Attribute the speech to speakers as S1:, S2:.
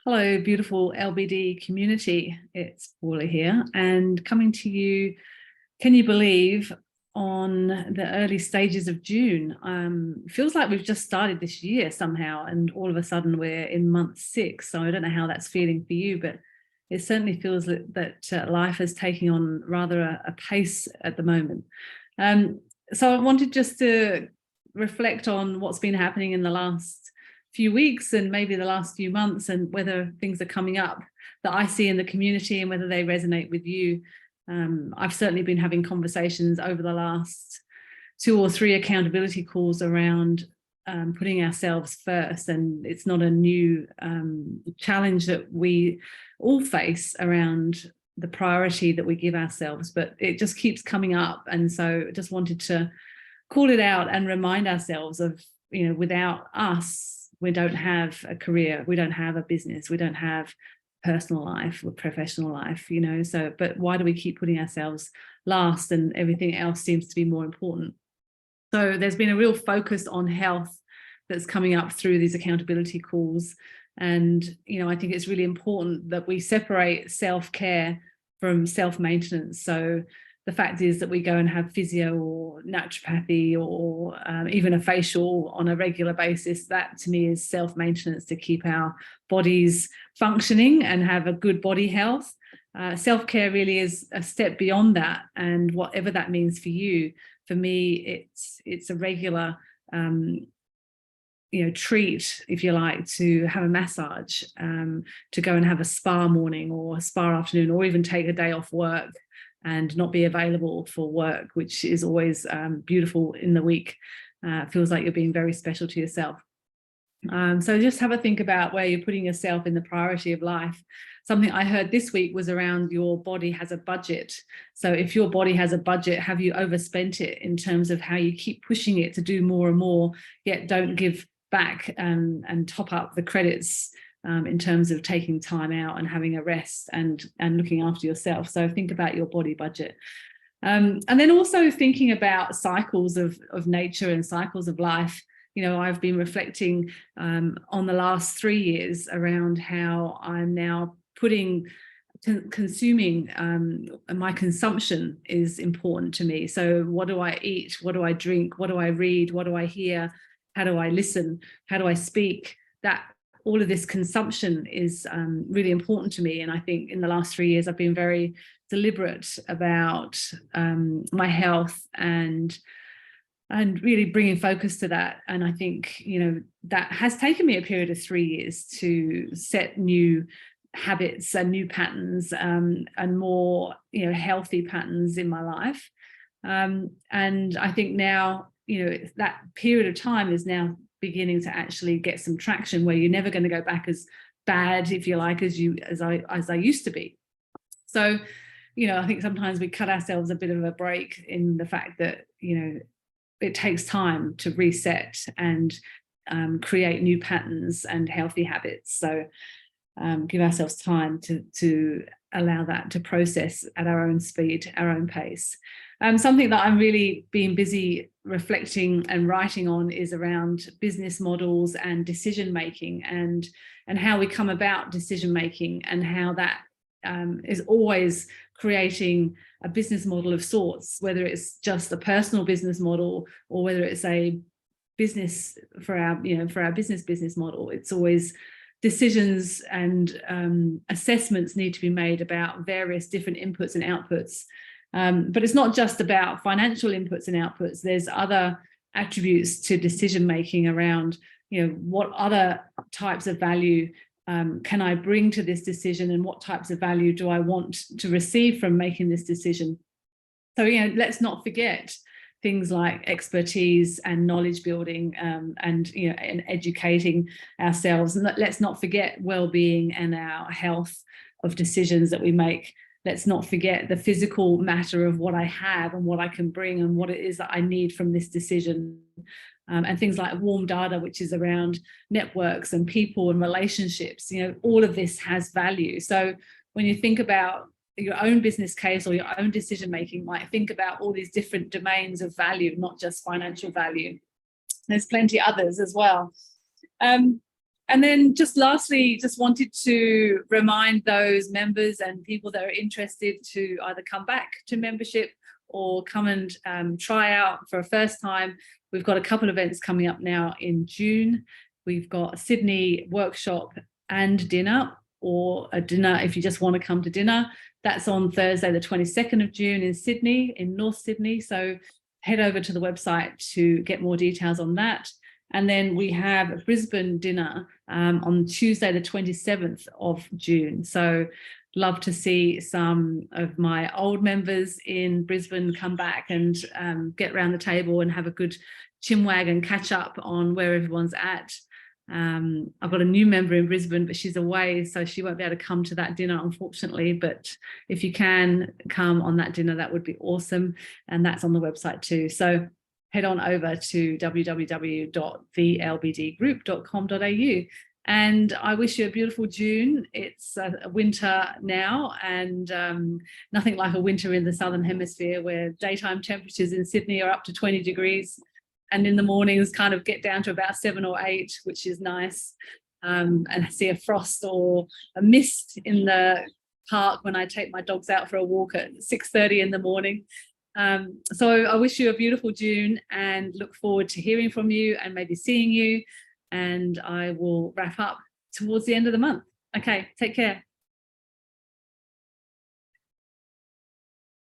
S1: Hello, beautiful LBD community. It's Paula here and coming to you, can you believe, on the early stages of June. Feels like we've just started this year somehow, and all of a sudden we're in month 6. So I don't know how that's feeling for you, but it certainly feels that life is taking on rather a pace at the moment. So I wanted just to reflect on what's been happening in the last few weeks and maybe the last few months, and whether things are coming up that I see in the community and whether they resonate with you. I've certainly been having conversations over the last 2 or 3 accountability calls around putting ourselves first, and it's not a new challenge that we all face around the priority that we give ourselves, but it just keeps coming up. And so I just wanted to call it out and remind ourselves of, without us, we don't have a career, we don't have a business, we don't have personal life or professional life, so, but why do we keep putting ourselves last and everything else seems to be more important? So there's been a real focus on health that's coming up through these accountability calls. And, I think it's really important that we separate self-care from self-maintenance. So the fact is that we go and have physio or naturopathy or even a facial on a regular basis. That to me is self-maintenance to keep our bodies functioning and have a good body health. Self-care really is a step beyond that, and whatever that means for you. For me, it's a regular treat, if you like, to have a massage, to go and have a spa morning or a spa afternoon, or even take a day off work and not be available for work, which is always beautiful in the week. Feels like you're being very special to yourself. So just have a think about where you're putting yourself in the priority of life. Something I heard this week was around your body has a budget. So if your body has a budget, have you overspent it in terms of how you keep pushing it to do more and more, yet don't give back and top up the credits in terms of taking time out and having a rest and looking after yourself. So think about your body budget. And then also thinking about cycles of nature and cycles of life. I've been reflecting on the last 3 years around how I'm now consuming, my consumption is important to me. So what do I eat? What do I drink? What do I read? What do I hear? How do I listen? How do I speak? That all of this consumption is really important to me. And I think in the last 3 years, I've been very deliberate about my health and really bringing focus to that. And I think, that has taken me a period of 3 years to set new habits and new patterns and more, healthy patterns in my life. And I think now, that period of time is now beginning to actually get some traction, where you're never going to go back as bad, if you like, as I used to be. So, I think sometimes we cut ourselves a bit of a break in the fact that, it takes time to reset and create new patterns and healthy habits. So give ourselves time to allow that to process at our own speed, our own pace. Something that I'm really being busy reflecting and writing on is around business models and decision making, and how we come about decision making, and how that is always creating a business model of sorts, whether it's just a personal business model or whether it's a business for our business model. It's always decisions and assessments need to be made about various different inputs and outputs. But it's not just about financial inputs and outputs. There's other attributes to decision making around, what other types of value can I bring to this decision, and what types of value do I want to receive from making this decision? So, let's not forget things like expertise and knowledge building, and educating ourselves. And let's not forget well-being and our health of decisions that we make. Let's not forget the physical matter of what I have and what I can bring and what it is that I need from this decision. And things like warm data, which is around networks and people and relationships. All of this has value. So when you think about your own business case or your own decision making, might think about all these different domains of value, not just financial value. There's plenty others as well. And then just lastly, just wanted to remind those members and people that are interested to either come back to membership or come and try out for a first time. We've got a couple of events coming up now in June. We've got a Sydney workshop and dinner, or a dinner if you just want to come to dinner. That's on Thursday, the 22nd of June in Sydney, in North Sydney. So head over to the website to get more details on that. And then we have a Brisbane dinner on Tuesday, the 27th of June. So love to see some of my old members in Brisbane come back and get around the table and have a good chinwag and catch up on where everyone's at. I've got a new member in Brisbane, but she's away, so she won't be able to come to that dinner, unfortunately. But if you can come on that dinner, that would be awesome. And that's on the website too. So head on over to www.thelbdgroup.com.au. And I wish you a beautiful June. It's a winter now, and nothing like a winter in the Southern Hemisphere, where daytime temperatures in Sydney are up to 20 degrees. And in the mornings kind of get down to about 7 or 8, which is nice. And I see a frost or a mist in the park when I take my dogs out for a walk at 6:30 in the morning. So I wish you a beautiful June and look forward to hearing from you and maybe seeing you. And I will wrap up towards the end of the month. Okay, take care.